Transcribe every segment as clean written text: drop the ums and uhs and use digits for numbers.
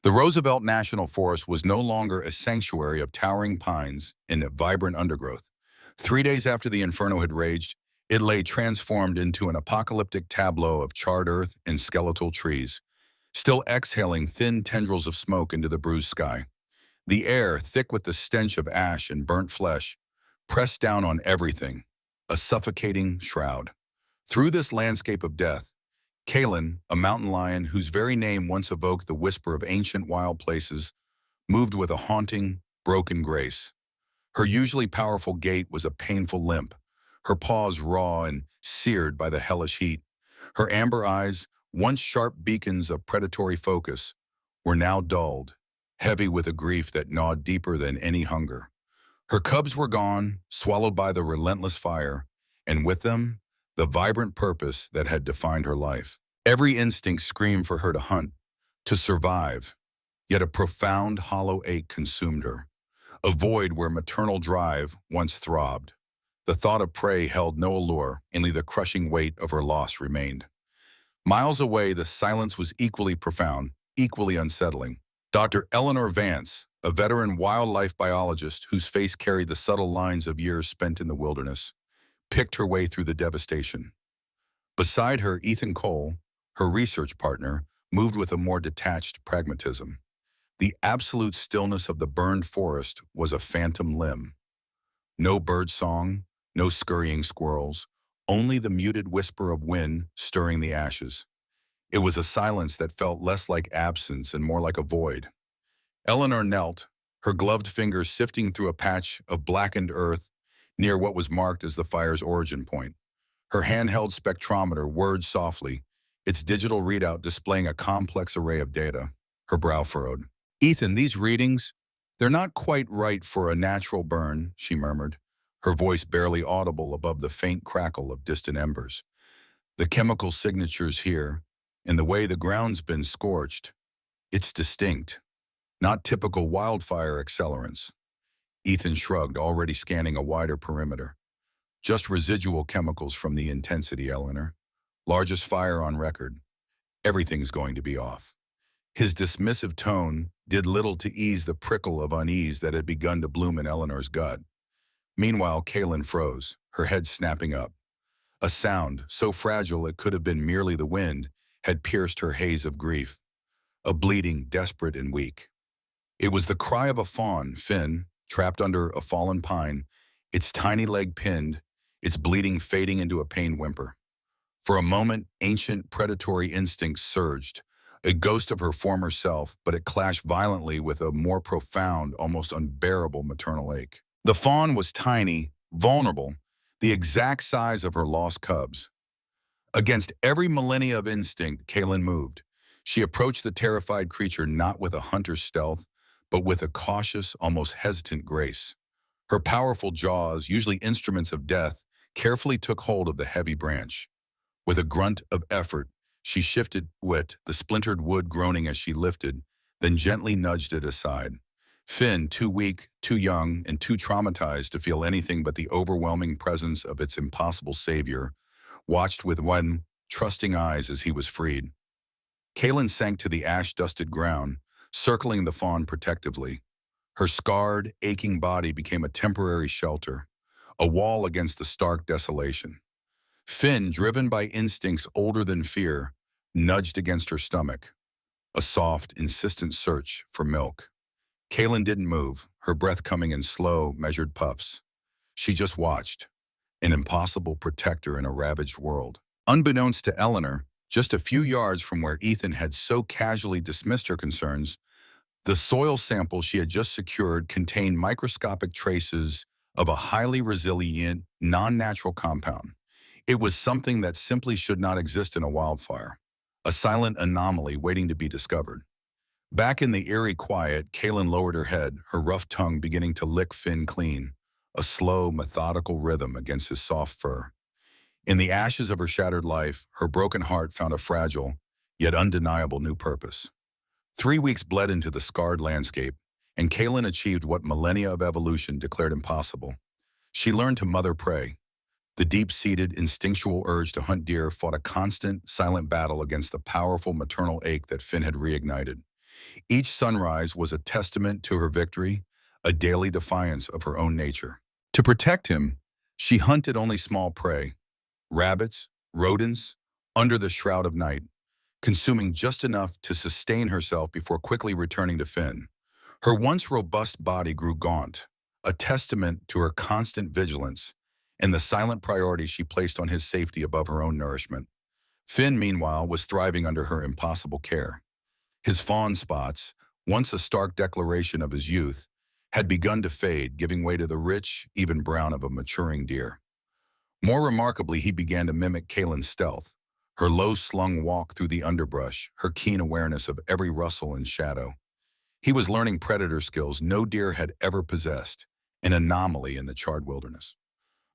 The Roosevelt National Forest was no longer a sanctuary of towering pines and vibrant undergrowth. 3 days after the inferno had raged, it lay transformed into an apocalyptic tableau of charred earth and skeletal trees, still exhaling thin tendrils of smoke into the bruised sky. The air, thick with the stench of ash and burnt flesh, pressed down on everything, a suffocating shroud. Through this landscape of death, Kalen, a mountain lion whose very name once evoked the whisper of ancient wild places, moved with a haunting, broken grace. Her usually powerful gait was a painful limp, her paws raw and seared by the hellish heat. Her amber eyes, once sharp beacons of predatory focus, were now dulled, heavy with a grief that gnawed deeper than any hunger. Her cubs were gone, swallowed by the relentless fire, and with them, the vibrant purpose that had defined her life. Every instinct screamed for her to hunt, to survive, yet a profound, hollow ache consumed her, a void where maternal drive once throbbed. The thought of prey held no allure, only the crushing weight of her loss remained. Miles away, the silence was equally profound, equally unsettling. Dr. Eleanor Vance, a veteran wildlife biologist whose face carried the subtle lines of years spent in the wilderness, picked her way through the devastation. Beside her, Ethan Cole, her research partner, moved with a more detached pragmatism. The absolute stillness of the burned forest was a phantom limb. No bird song, no scurrying squirrels, only the muted whisper of wind stirring the ashes. It was a silence that felt less like absence and more like a void. Eleanor knelt, her gloved fingers sifting through a patch of blackened earth near what was marked as the fire's origin point. Her handheld spectrometer whirred softly, its digital readout displaying a complex array of data. Her brow furrowed. "Ethan, these readings, they're not quite right for a natural burn," she murmured, her voice barely audible above the faint crackle of distant embers. "The chemical signatures here, and the way the ground's been scorched, it's distinct. Not typical wildfire accelerants." Ethan shrugged, already scanning a wider perimeter. "Just residual chemicals from the intensity, Eleanor. Largest fire on record. Everything's going to be off." His dismissive tone did little to ease the prickle of unease that had begun to bloom in Eleanor's gut. Meanwhile, Kaylin froze, her head snapping up. A sound, so fragile it could have been merely the wind, had pierced her haze of grief. A bleating, desperate and weak. It was the cry of a fawn, Finn, trapped under a fallen pine, its tiny leg pinned, its bleeding fading into a pained whimper. For a moment, ancient predatory instincts surged, a ghost of her former self, but it clashed violently with a more profound, almost unbearable maternal ache. The fawn was tiny, vulnerable, the exact size of her lost cubs. Against every millennia of instinct, Kaylin moved. She approached the terrified creature not with a hunter's stealth, but with a cautious, almost hesitant grace. Her powerful jaws, usually instruments of death, carefully took hold of the heavy branch. With a grunt of effort, she shifted it, the splintered wood groaning as she lifted, then gently nudged it aside. Finn, too weak, too young, and too traumatized to feel anything but the overwhelming presence of its impossible savior, watched with one trusting eyes as he was freed. Kaylin sank to the ash-dusted ground, circling the fawn protectively. Her scarred, aching body became a temporary shelter, a wall against the stark desolation. Finn, driven by instincts older than fear, nudged against her stomach, a soft, insistent search for milk. Kaylin didn't move, her breath coming in slow, measured puffs. She just watched, an impossible protector in a ravaged world. Unbeknownst to Eleanor, just a few yards from where Ethan had so casually dismissed her concerns, the soil sample she had just secured contained microscopic traces of a highly resilient, non-natural compound. It was something that simply should not exist in a wildfire, a silent anomaly waiting to be discovered. Back in the eerie quiet, Kaylin lowered her head, her rough tongue beginning to lick Finn clean, a slow, methodical rhythm against his soft fur. In the ashes of her shattered life, her broken heart found a fragile, yet undeniable new purpose. 3 weeks bled into the scarred landscape, and Kaylin achieved what millennia of evolution declared impossible. She learned to mother prey. The deep-seated, instinctual urge to hunt deer fought a constant, silent battle against the powerful maternal ache that Finn had reignited. Each sunrise was a testament to her victory, a daily defiance of her own nature. To protect him, she hunted only small prey, rabbits, rodents, under the shroud of night, consuming just enough to sustain herself before quickly returning to Finn. Her once robust body grew gaunt, a testament to her constant vigilance and the silent priority she placed on his safety above her own nourishment. Finn, meanwhile, was thriving under her impossible care. His fawn spots, once a stark declaration of his youth, had begun to fade, giving way to the rich, even brown of a maturing deer. More remarkably, he began to mimic Kaylin's stealth, her low-slung walk through the underbrush, her keen awareness of every rustle and shadow. He was learning predator skills no deer had ever possessed, an anomaly in the charred wilderness.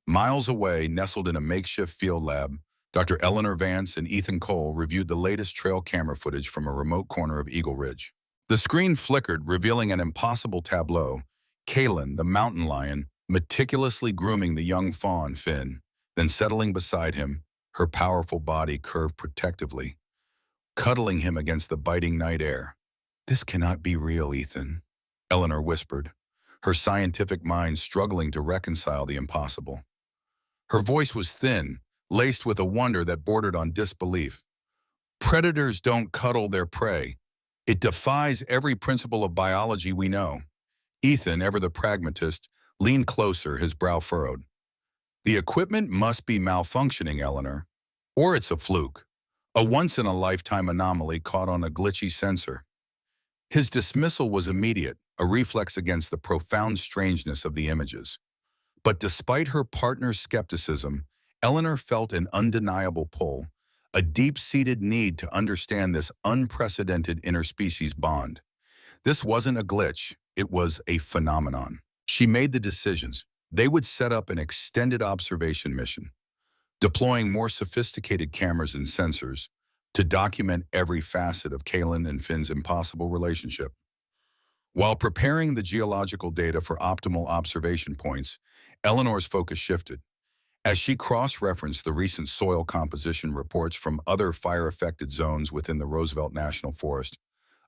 Miles away, nestled in a makeshift field lab, Dr. Eleanor Vance and Ethan Cole reviewed the latest trail camera footage from a remote corner of Eagle Ridge. The screen flickered, revealing an impossible tableau. Kaylin, the mountain lion, meticulously grooming the young fawn, Finn, then settling beside him, her powerful body curved protectively, cuddling him against the biting night air. "This cannot be real, Ethan," Eleanor whispered, her scientific mind struggling to reconcile the impossible. Her voice was thin, laced with a wonder that bordered on disbelief. "Predators don't cuddle their prey. It defies every principle of biology we know." Ethan, ever the pragmatist, leaned closer, his brow furrowed. "The equipment must be malfunctioning, Eleanor. Or it's a fluke. A once-in-a-lifetime anomaly caught on a glitchy sensor." His dismissal was immediate, a reflex against the profound strangeness of the images. But despite her partner's skepticism, Eleanor felt an undeniable pull, a deep-seated need to understand this unprecedented interspecies bond. This wasn't a glitch, it was a phenomenon. She made the decisions. They would set up an extended observation mission, deploying more sophisticated cameras and sensors to document every facet of Kaylin and Finn's impossible relationship. While preparing the geological data for optimal observation points, Eleanor's focus shifted. As she cross-referenced the recent soil composition reports from other fire-affected zones within the Roosevelt National Forest,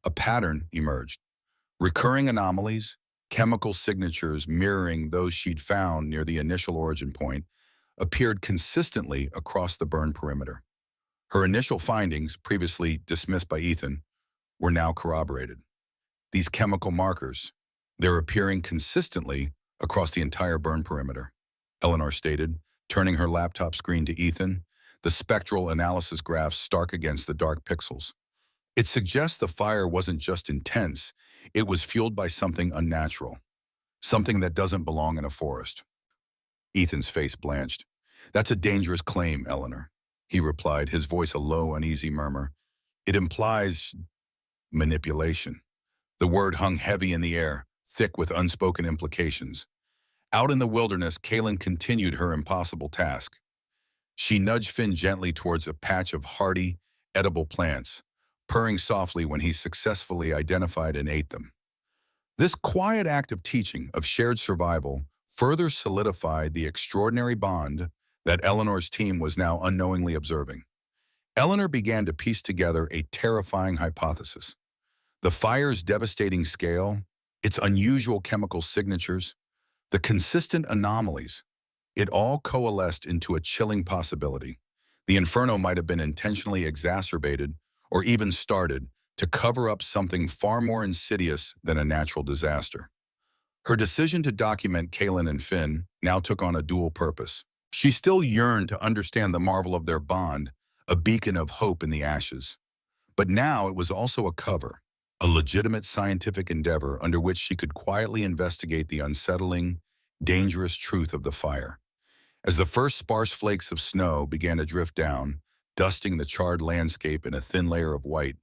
a pattern emerged. Recurring anomalies, chemical signatures mirroring those she'd found near the initial origin point, appeared consistently across the burn perimeter. Her initial findings, previously dismissed by Ethan, were now corroborated. These chemical markers, they're appearing consistently across the entire burn perimeter, Eleanor stated, turning her laptop screen to Ethan, the spectral analysis graphs stark against the dark pixels. "It suggests the fire wasn't just intense, it was fueled by something unnatural, something that doesn't belong in a forest." Ethan's face blanched. "That's a dangerous claim, Eleanor," he replied, his voice a low, uneasy murmur. "It implies manipulation." The word hung heavy in the air, thick with unspoken implications. Out in the wilderness, Kaylin continued her impossible task. She nudged Finn gently towards a patch of hardy, edible plants, purring softly when he successfully identified and ate them. This quiet act of teaching, of shared survival, further solidified the extraordinary bond that Eleanor's team was now unknowingly observing. Eleanor began to piece together a terrifying hypothesis. The fire's devastating scale, its unusual chemical signatures, the consistent anomalies, it all coalesced into a chilling possibility. The inferno might have been intentionally exacerbated or even started to cover up something far more insidious than a natural disaster. Her decision to document Kaylin and Finn now took on a dual purpose. She still yearned to understand the marvel of their bond, a beacon of hope in the ashes. But now it was also a cover, a legitimate scientific endeavor under which she could quietly investigate the unsettling, dangerous truth of the fire. As the first sparse flakes of snow began to drift down, dusting the charred landscape in a thin layer of white,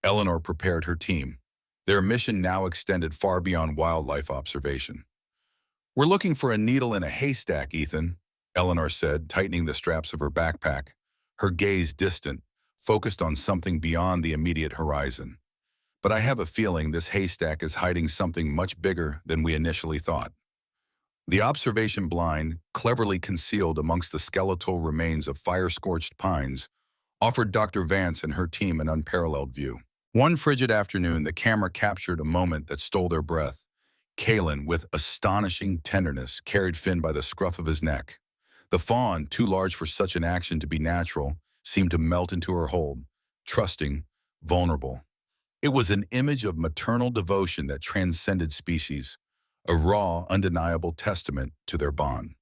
Eleanor prepared her team. Their mission now extended far beyond wildlife observation. "We're looking for a needle in a haystack, Ethan," Eleanor said, tightening the straps of her backpack, her gaze distant, focused on something beyond the immediate horizon. "But I have a feeling this haystack is hiding something much bigger than we initially thought." The observation blind, cleverly concealed amongst the skeletal remains of fire-scorched pines, offered Dr. Vance and her team an unparalleled view. One frigid afternoon, the camera captured a moment that stole their breath. Kalen, with astonishing tenderness, carried Finn by the scruff of his neck. The fawn, too large for such an action to be natural, seemed to melt into her hold, trusting, vulnerable. It was an image of maternal devotion that transcended species, a raw, undeniable testament to their bond.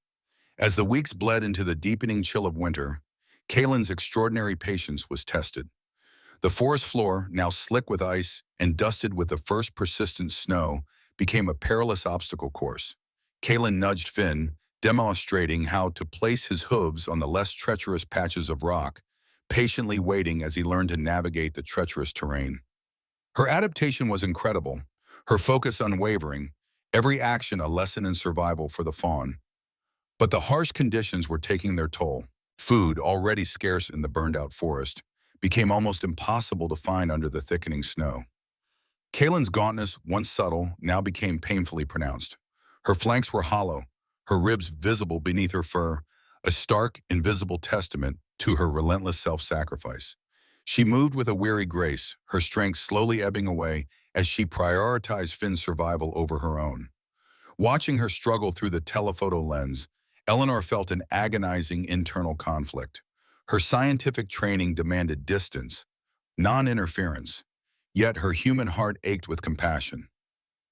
As the weeks bled into the deepening chill of winter, Kalen's extraordinary patience was tested. The forest floor, now slick with ice and dusted with the first persistent snow, became a perilous obstacle course. Kalen nudged Finn, demonstrating how to place his hooves on the less treacherous patches of rock, patiently waiting as he learned to navigate the treacherous terrain. Her adaptation was incredible, her focus unwavering, every action a lesson in survival for the fawn. But the harsh conditions were taking their toll. Food, already scarce in the burned-out forest, became almost impossible to find under the thickening snow. Kalen's gauntness, once subtle, now became painfully pronounced. Her flanks were hollow, her ribs visible beneath her fur, a stark, invisible testament to her relentless self-sacrifice. She moved with a weary grace, her strength slowly ebbing away as she prioritized Finn's survival over her own. Watching her struggle through the telephoto lens, Eleanor felt an agonizing internal conflict. Her scientific training demanded distance, non-interference, yet her human heart ached with compassion.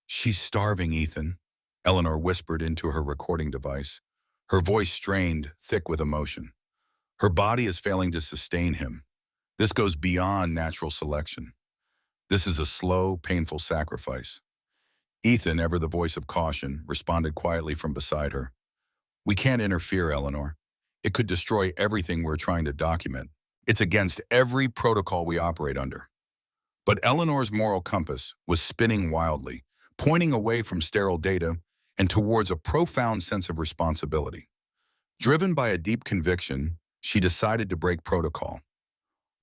"She's starving, Ethan," Eleanor whispered into her recording device, her voice strained, thick with emotion. "Her body is failing to sustain him. This goes beyond natural selection. This is a slow, painful sacrifice." Ethan, ever the voice of caution, responded quietly from beside her. "We can't interfere, Eleanor. It could destroy everything we're trying to document. It's against every protocol we operate under." But Eleanor's moral compass was spinning wildly, pointing away from sterile data and towards a profound sense of responsibility. Driven by a deep conviction, she decided to break protocol.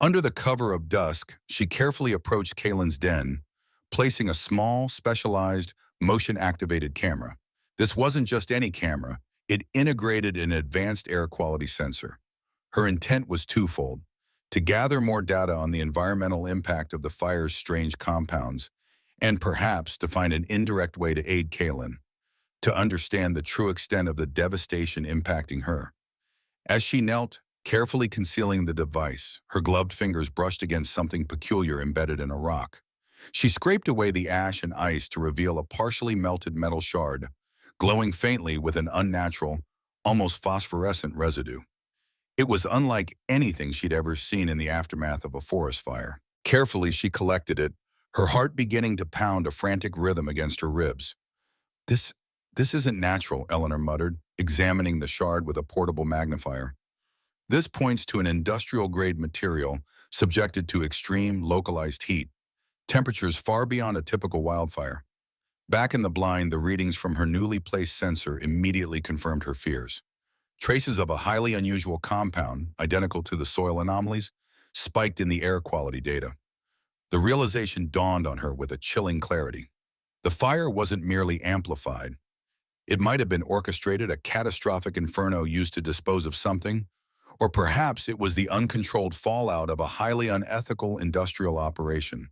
Under the cover of dusk, she carefully approached Kalen's den, placing a small, specialized, motion-activated camera. This wasn't just any camera, it integrated an advanced air quality sensor. Her intent was twofold: to gather more data on the environmental impact of the fire's strange compounds, and perhaps to find an indirect way to aid Kalen, to understand the true extent of the devastation impacting her. As she knelt, carefully concealing the device, her gloved fingers brushed against something peculiar embedded in a rock. She scraped away the ash and ice to reveal a partially melted metal shard, glowing faintly with an unnatural, almost phosphorescent residue. It was unlike anything she'd ever seen in the aftermath of a forest fire. Carefully, she collected it, her heart beginning to pound a frantic rhythm against her ribs. This, this isn't natural," Eleanor muttered, examining the shard with a portable magnifier. "This points to an industrial-grade material subjected to extreme, localized heat, temperatures far beyond a typical wildfire." Back in the blind, the readings from her newly placed sensor immediately confirmed her fears. Traces of a highly unusual compound, identical to the soil anomalies, spiked in the air quality data. The realization dawned on her with a chilling clarity. The fire wasn't merely amplified. It might have been orchestrated, a catastrophic inferno used to dispose of something, or perhaps it was the uncontrolled fallout of a highly unethical industrial operation.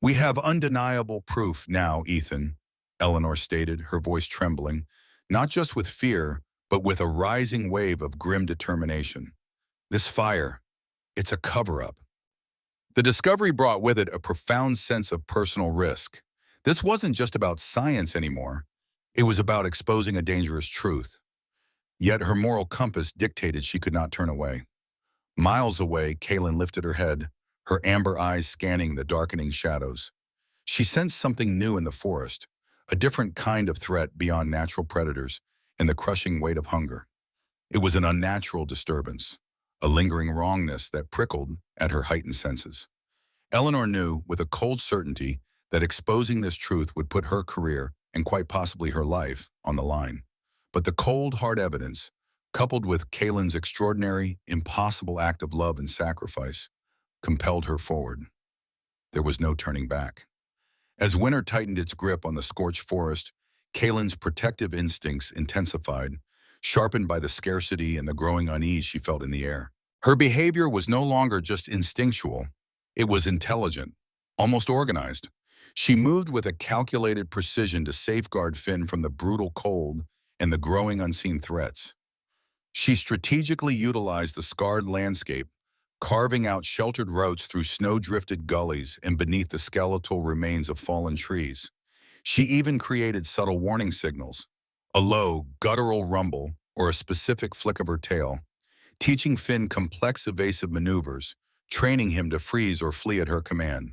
"We have undeniable proof now, Ethan," Eleanor stated, her voice trembling, not just with fear, but with a rising wave of grim determination. "This fire, it's a cover-up." The discovery brought with it a profound sense of personal risk. This wasn't just about science anymore. It was about exposing a dangerous truth. Yet her moral compass dictated she could not turn away. Miles away, Kalen lifted her head, her amber eyes scanning the darkening shadows. She sensed something new in the forest, a different kind of threat beyond natural predators and the crushing weight of hunger. It was an unnatural disturbance, a lingering wrongness that prickled at her heightened senses. Eleanor knew with a cold certainty that exposing this truth would put her career, and quite possibly her life, on the line. But the cold, hard evidence, coupled with Kalen's extraordinary, impossible act of love and sacrifice, compelled her forward. There was no turning back. As winter tightened its grip on the scorched forest, Kalen's protective instincts intensified, sharpened by the scarcity and the growing unease she felt in the air. Her behavior was no longer just instinctual. It was intelligent, almost organized. She moved with a calculated precision to safeguard Finn from the brutal cold and the growing unseen threats. She strategically utilized the scarred landscape, carving out sheltered routes through snow-drifted gullies and beneath the skeletal remains of fallen trees. She even created subtle warning signals, a low, guttural rumble or a specific flick of her tail, teaching Finn complex evasive maneuvers, training him to freeze or flee at her command.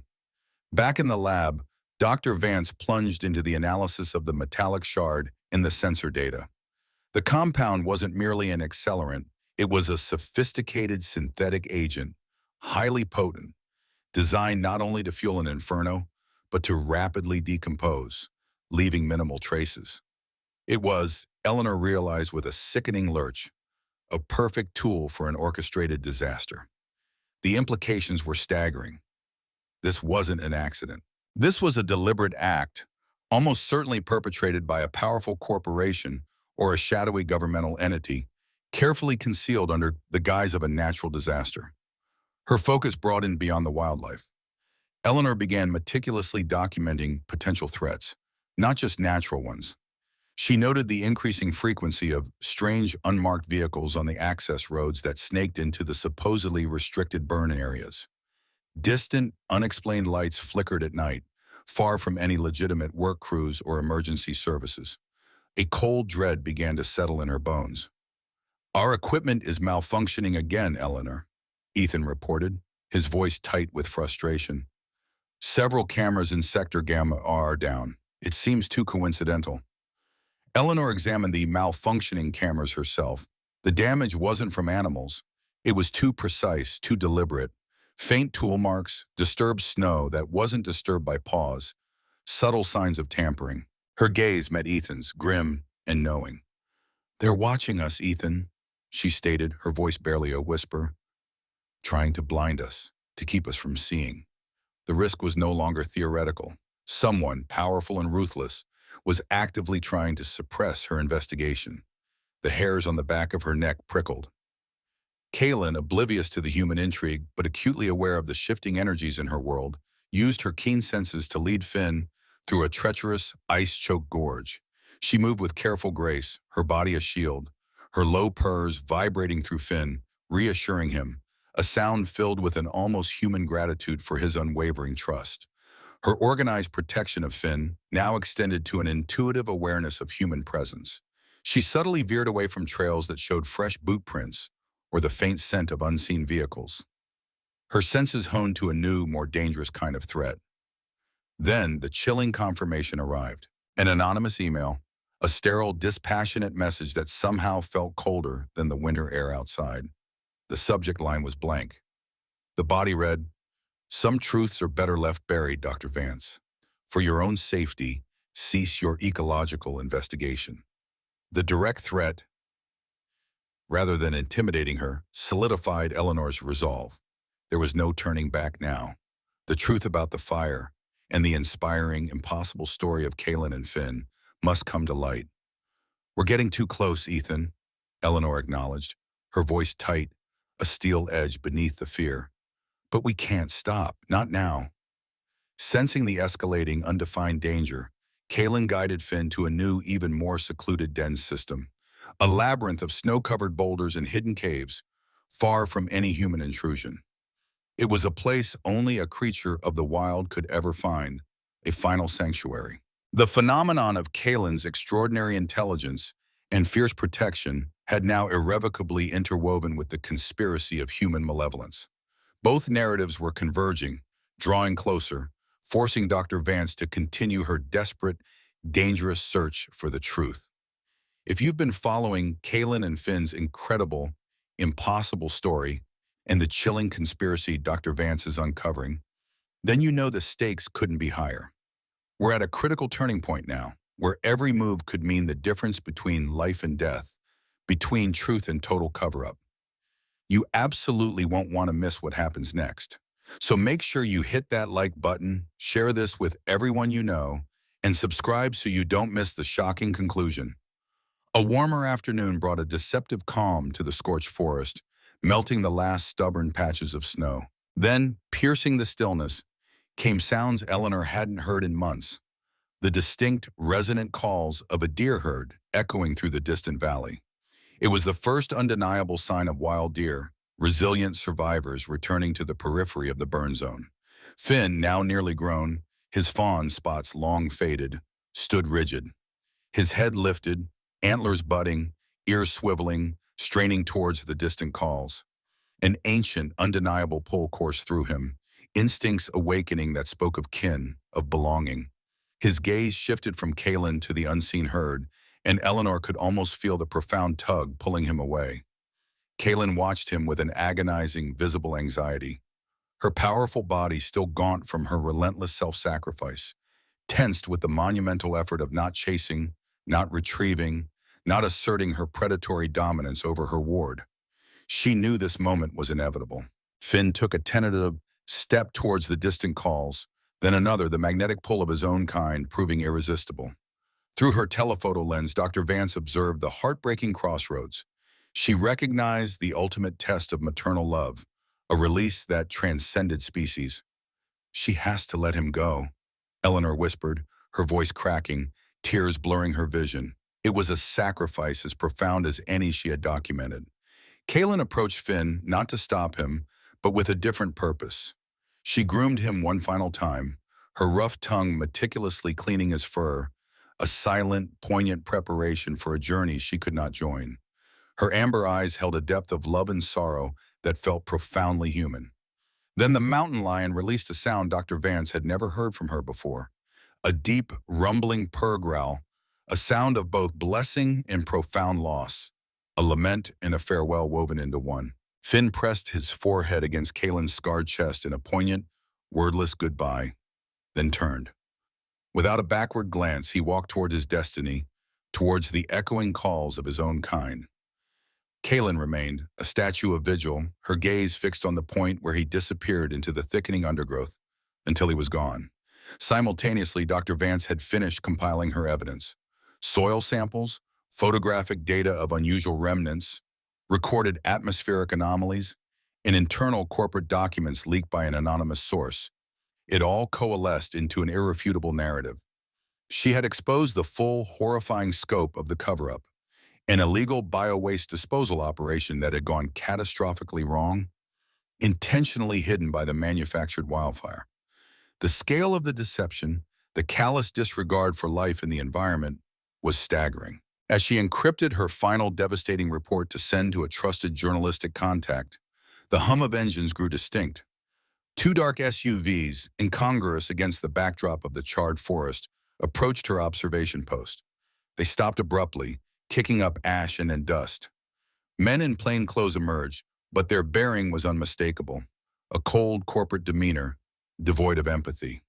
Back in the lab, Dr. Vance plunged into the analysis of the metallic shard in the sensor data. The compound wasn't merely an accelerant, it was a sophisticated synthetic agent, highly potent, designed not only to fuel an inferno, but to rapidly decompose, leaving minimal traces. It was, Eleanor realized with a sickening lurch, a perfect tool for an orchestrated disaster. The implications were staggering. This wasn't an accident. This was a deliberate act, almost certainly perpetrated by a powerful corporation or a shadowy governmental entity, carefully concealed under the guise of a natural disaster. Her focus broadened beyond the wildlife. Eleanor began meticulously documenting potential threats, not just natural ones. She noted the increasing frequency of strange, unmarked vehicles on the access roads that snaked into the supposedly restricted burn areas. Distant, unexplained lights flickered at night, far from any legitimate work crews or emergency services. A cold dread began to settle in her bones. "Our equipment is malfunctioning again, Eleanor," Ethan reported, his voice tight with frustration. "Several cameras in Sector Gamma are down. It seems too coincidental." Eleanor examined the malfunctioning cameras herself. The damage wasn't from animals. It was too precise, too deliberate. Faint tool marks, disturbed snow that wasn't disturbed by paws, subtle signs of tampering. Her gaze met Ethan's, grim and knowing. "They're watching us, Ethan," she stated, her voice barely a whisper, "trying to blind us, to keep us from seeing." The risk was no longer theoretical. Someone, powerful and ruthless, was actively trying to suppress her investigation. The hairs on the back of her neck prickled. Kaylin, oblivious to the human intrigue but acutely aware of the shifting energies in her world, used her keen senses to lead Finn through a treacherous, ice-choked gorge. She moved with careful grace, her body a shield, her low purrs vibrating through Finn, reassuring him, a sound filled with an almost human gratitude for his unwavering trust. Her organized protection of Finn now extended to an intuitive awareness of human presence. She subtly veered away from trails that showed fresh boot prints or the faint scent of unseen vehicles. Her senses honed to a new, more dangerous kind of threat. Then the chilling confirmation arrived. An anonymous email, a sterile, dispassionate message that somehow felt colder than the winter air outside. The subject line was blank. The body read, "Some truths are better left buried, Dr. Vance. For your own safety, cease your ecological investigation." The direct threat, rather than intimidating her, solidified Eleanor's resolve. There was no turning back now. The truth about the fire and the inspiring, impossible story of Kaylin and Finn must come to light. "We're getting too close, Ethan," Eleanor acknowledged, her voice tight, a steel edge beneath the fear. "But we can't stop, not now." Sensing the escalating, undefined danger, Kaylin guided Finn to a new, even more secluded den system. A labyrinth of snow-covered boulders and hidden caves, far from any human intrusion. It was a place only a creature of the wild could ever find, a final sanctuary. The phenomenon of Kaylin's extraordinary intelligence and fierce protection had now irrevocably interwoven with the conspiracy of human malevolence. Both narratives were converging, drawing closer, forcing Dr. Vance to continue her desperate, dangerous search for the truth. If you've been following Kaylin and Finn's incredible, impossible story and the chilling conspiracy Dr. Vance is uncovering, then you know the stakes couldn't be higher. We're at a critical turning point now, where every move could mean the difference between life and death, between truth and total cover-up. You absolutely won't want to miss what happens next. So make sure you hit that like button, share this with everyone you know, and subscribe so you don't miss the shocking conclusion. A warmer afternoon brought a deceptive calm to the scorched forest, melting the last stubborn patches of snow. Then, piercing the stillness, came sounds Eleanor hadn't heard in months, the distinct, resonant calls of a deer herd echoing through the distant valley. It was the first undeniable sign of wild deer, resilient survivors returning to the periphery of the burn zone. Finn, now nearly grown, his fawn spots long faded, stood rigid, his head lifted, antlers budding, ears swiveling, straining towards the distant calls. An ancient, undeniable pull coursed through him, instincts awakening that spoke of kin, of belonging. His gaze shifted from Kalen to the unseen herd, and Eleanor could almost feel the profound tug pulling him away. Kalen watched him with an agonizing, visible anxiety, her powerful body still gaunt from her relentless self-sacrifice, tensed with the monumental effort of not chasing, not retrieving, not asserting her predatory dominance over her ward. She knew this moment was inevitable. Finn took a tentative step towards the distant calls, then another, the magnetic pull of his own kind proving irresistible. Through her telephoto lens, Dr. Vance observed the heartbreaking crossroads. She recognized the ultimate test of maternal love, a release that transcended species. "She has to let him go," Eleanor whispered, her voice cracking, tears blurring her vision. It was a sacrifice as profound as any she had documented. Kalen approached Finn, not to stop him, but with a different purpose. She groomed him one final time, her rough tongue meticulously cleaning his fur, a silent, poignant preparation for a journey she could not join. Her amber eyes held a depth of love and sorrow that felt profoundly human. Then the mountain lion released a sound Dr. Vance had never heard from her before, a deep, rumbling purr growl, a sound of both blessing and profound loss, a lament and a farewell woven into one. Finn pressed his forehead against Kalen's scarred chest in a poignant, wordless goodbye, then turned. Without a backward glance, he walked toward his destiny, towards the echoing calls of his own kind. Kalen remained, a statue of vigil, her gaze fixed on the point where he disappeared into the thickening undergrowth, until he was gone. Simultaneously, Dr. Vance had finished compiling her evidence. Soil samples, photographic data of unusual remnants, recorded atmospheric anomalies, and internal corporate documents leaked by an anonymous source. It all coalesced into an irrefutable narrative. She had exposed the full, horrifying scope of the cover-up, an illegal bio-waste disposal operation that had gone catastrophically wrong, intentionally hidden by the manufactured Wildfire. The scale of the deception, the callous disregard for life and the environment, was staggering. As she encrypted her final devastating report to send to a trusted journalistic contact, the hum of engines grew distinct. Two dark SUVs, incongruous against the backdrop of the charred forest, approached her observation post. They stopped abruptly, kicking up ash and dust. Men in plain clothes emerged, but their bearing was unmistakable, a cold corporate demeanor, devoid of empathy.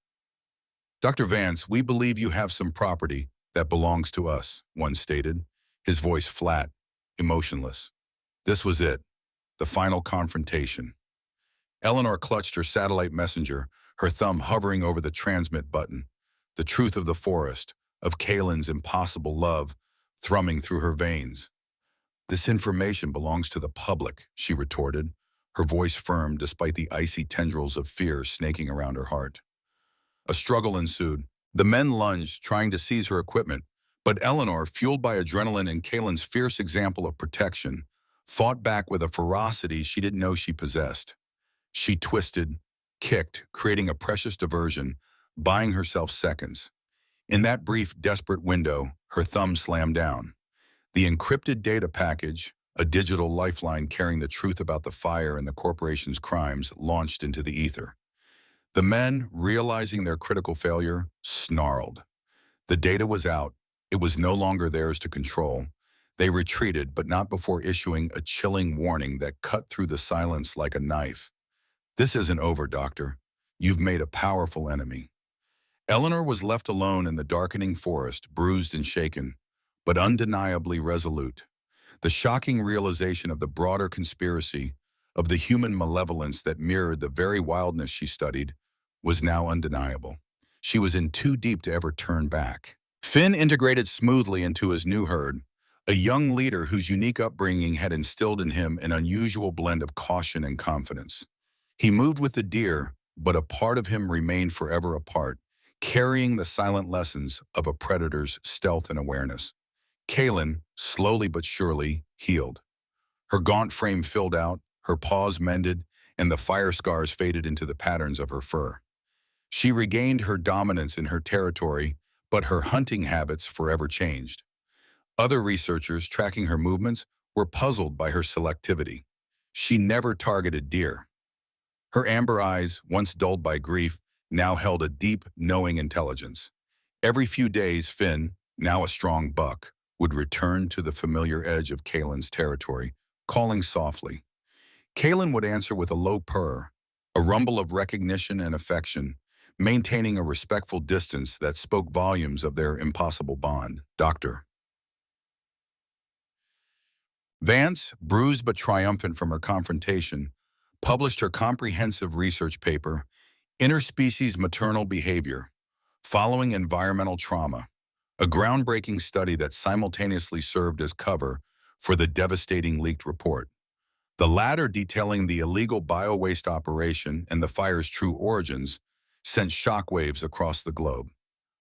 "Dr. Vance, we believe you have some property that belongs to us," one stated, his voice flat, emotionless. This was it, the final confrontation. Eleanor clutched her satellite messenger, her thumb hovering over the transmit button, the truth of the forest, of Kalen's impossible love, thrumming through her veins. "This information belongs to the public," she retorted, her voice firm despite the icy tendrils of fear snaking around her heart. A struggle ensued. The men lunged, trying to seize her equipment, but Eleanor, fueled by adrenaline and Kalen's fierce example of protection, fought back with a ferocity she didn't know she possessed. She twisted, kicked, creating a precious diversion, buying herself seconds. In that brief, desperate window, her thumb slammed down. The encrypted data package, a digital lifeline carrying the truth about the fire and the corporation's crimes, launched into the ether. The men, realizing their critical failure, snarled. The data was out. It was no longer theirs to control. They retreated, but not before issuing a chilling warning that cut through the silence like a knife. "This isn't over, Doctor. You've made a powerful enemy." Eleanor was left alone in the darkening forest, bruised and shaken, but undeniably resolute. The shocking realization of the broader conspiracy, of the human malevolence that mirrored the very wildness she studied, was now undeniable. She was in too deep to ever turn back. Finn integrated smoothly into his new herd, a young leader whose unique upbringing had instilled in him an unusual blend of caution and confidence. He moved with the deer, but a part of him remained forever apart, carrying the silent lessons of a predator's stealth and awareness. Kaylin, slowly but surely, healed. Her gaunt frame filled out, her paws mended, and the fire scars faded into the patterns of her fur. She regained her dominance in her territory, but her hunting habits forever changed. Other researchers tracking her movements were puzzled by her selectivity. She never targeted deer. Her amber eyes, once dulled by grief, now held a deep, knowing intelligence. Every few days, Finn, now a strong buck, would return to the familiar edge of Kaylin's territory, calling softly. Kaylin would answer with a low purr, a rumble of recognition and affection, maintaining a respectful distance that spoke volumes of their impossible bond. Doctor Vance, bruised but triumphant from her confrontation, published her comprehensive research paper, Interspecies Maternal Behavior, Following Environmental Trauma, a groundbreaking study that simultaneously served as cover for the devastating leaked report. The latter, detailing the illegal bio-waste operation and the fire's true origins, sent shockwaves across the globe.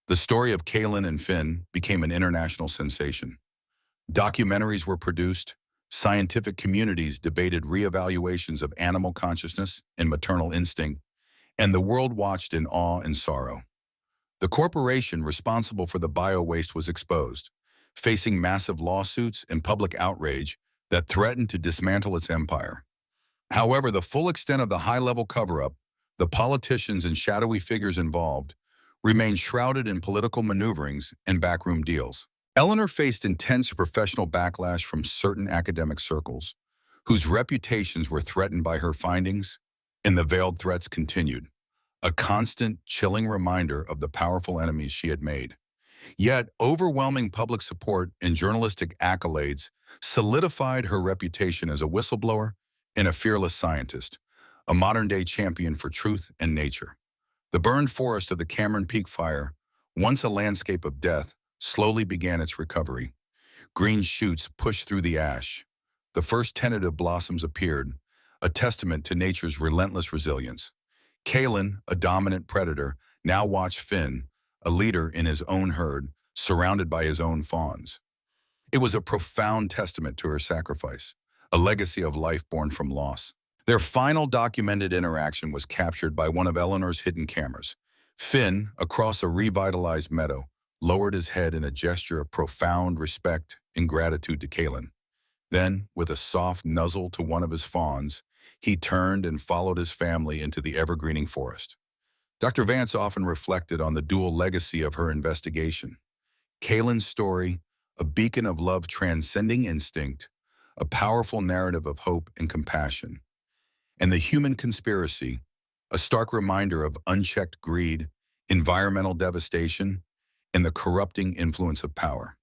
The story of Kaylin and Finn became an international sensation. Documentaries were produced, scientific communities debated reevaluations of animal consciousness and maternal instinct, and the world watched in awe and sorrow. The corporation responsible for the bio-waste was exposed, facing massive lawsuits and public outrage that threatened to dismantle its empire. However, the full extent of the high-level cover-up, the politicians and shadowy figures involved, remained shrouded in political maneuverings and backroom deals. Eleanor faced intense professional backlash from certain academic circles, whose reputations were threatened by her findings, and the veiled threats continued, a constant, chilling reminder of the powerful enemies she had made. Yet, overwhelming public support and journalistic accolades solidified her reputation as a whistleblower and a fearless scientist, a modern-day champion for truth and nature. The burned forest of the Cameron Peak Fire, once a landscape of death, slowly began its recovery. Green shoots pushed through the ash. The first tentative blossoms appeared, a testament to nature's relentless resilience. Kaylin, a dominant predator, now watched Finn, a leader in his own herd, surrounded by his own fawns. It was a profound testament to her sacrifice, a legacy of life born from loss. Their final documented interaction was captured by one of Eleanor's hidden cameras. Finn, across a revitalized meadow, lowered his head in a gesture of profound respect and gratitude to Kaylin. Then, with a soft nuzzle to one of his fawns, he turned and followed his family into the evergreening forest. Dr. Vance often reflected on the dual legacy of her investigation. Kaylin's story, a beacon of love transcending instinct, a powerful narrative of hope and compassion. And the human conspiracy, a stark reminder of unchecked greed, environmental devastation, and the corrupting influence of power.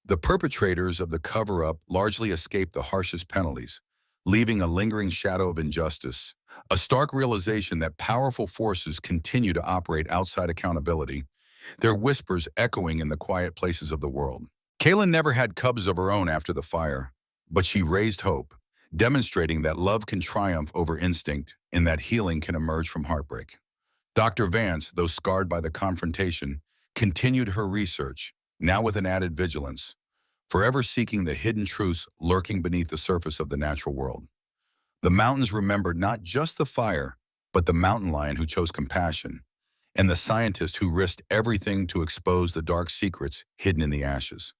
The perpetrators of the cover-up largely escaped the harshest penalties, leaving a lingering shadow of injustice, a stark realization that powerful forces continue to operate outside accountability, their whispers echoing in the quiet places of the world. Kaylin never had cubs of her own after the fire, but she raised hope, demonstrating that love can triumph over instinct and that healing can emerge from heartbreak. Dr. Vance, though scarred by the confrontation, continued her research, now with an added vigilance, forever seeking the hidden truths lurking beneath the surface of the natural world. The mountains remembered not just the fire, but the mountain lion who chose compassion, and the scientist who risked everything to expose the dark secrets hidden in the ashes.